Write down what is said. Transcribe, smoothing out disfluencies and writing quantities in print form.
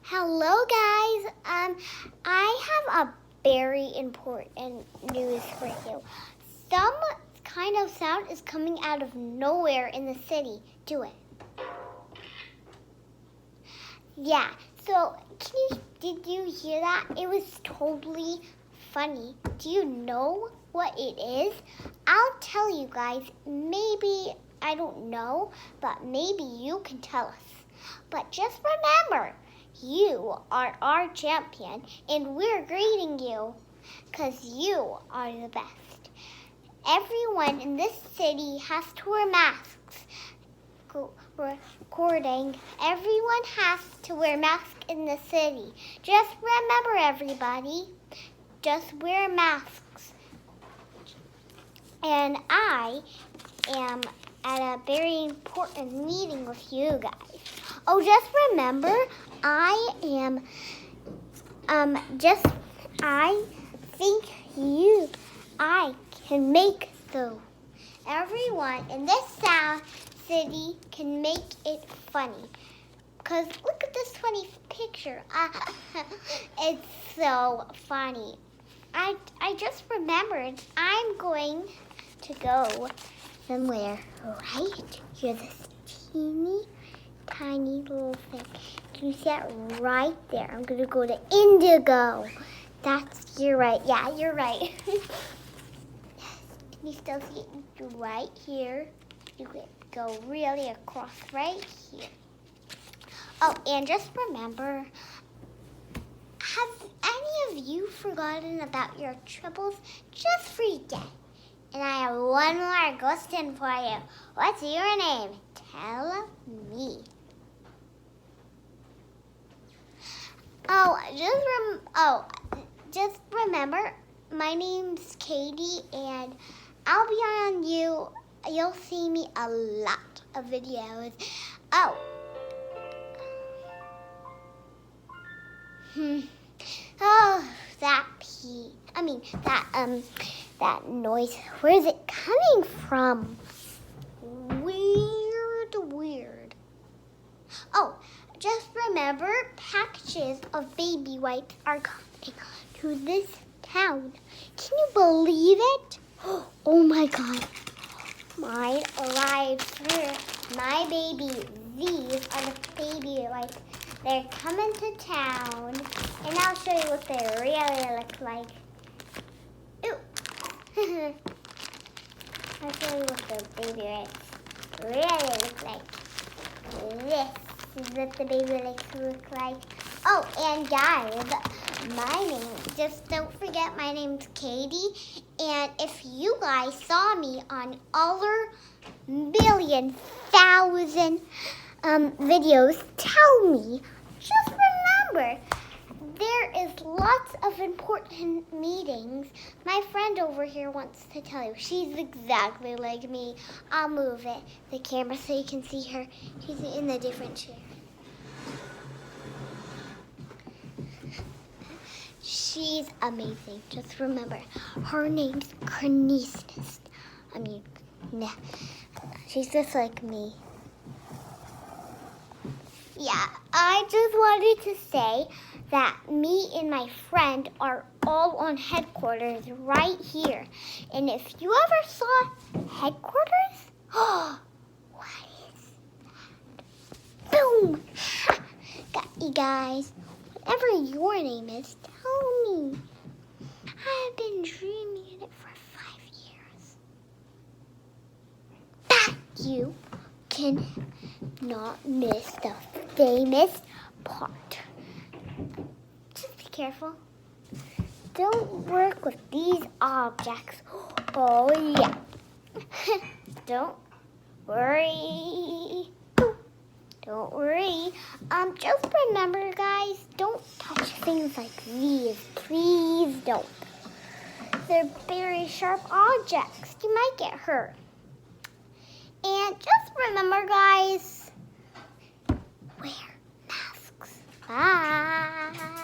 Hello, guys. I have a very important news for you. Some kind of sound is coming out of nowhere in the city. Do it. Yeah. So, did you hear that? It was totally funny. Do you know what it is? I'll tell you guys. Maybe I don't know, but maybe you can tell us. But just remember, you are our champion, and we're greeting you because you are the best. Everyone in this city has to wear masks. Recording. Everyone has to wear masks in the city. Just remember, everybody, just wear masks. And I am at a very important meeting with you guys. Oh, just remember, I think I can make everyone in this city can make it funny. Because look at this funny picture. It's so funny. I just remembered I'm going to go somewhere right here, this teeny tiny little thing. Can you see that right there? I'm going to go to Indigo. You're right. Yeah, you're right. Can you still see it right here? You can go really across right here. Oh, and just remember, have any of you forgotten about your troubles? Just forget. And I have one more question for you. What's your name? Tell me. Just remember, my name's Katie, and I'll be on you. You'll see me a lot of videos. That noise. Where is it coming from? Weird. Oh, just remember, packages of baby wipes are coming to this town. Can you believe it? Oh my God. My baby. These are the baby wipes. They're coming to town, and I'll show you what they really look like. Ooh. I'll show you what the baby wipes really look like. This is what the baby wipes look like. Oh, and guys, just don't forget my name's Katie. And if you guys saw me on other thousand videos, tell me. Just remember, there is lots of important meetings. My friend over here wants to tell you. She's exactly like me. I'll move the camera so you can see her. She's in a different chair. She's amazing. Just remember, her name's Krenisnist. She's just like me. Yeah, I just wanted to say that me and my friend are all on headquarters right here. And if you ever saw headquarters, what is that? Boom! Got you guys. Whatever your name is, tell me. I've been dreaming it for 5 years. That you can not miss the famous part. Just be careful. Don't work with these objects. Oh yeah. Don't worry. Don't worry. Just remember, guys, don't touch things like these. Please don't. They're very sharp objects. You might get hurt. And just remember, guys, wear masks. Bye.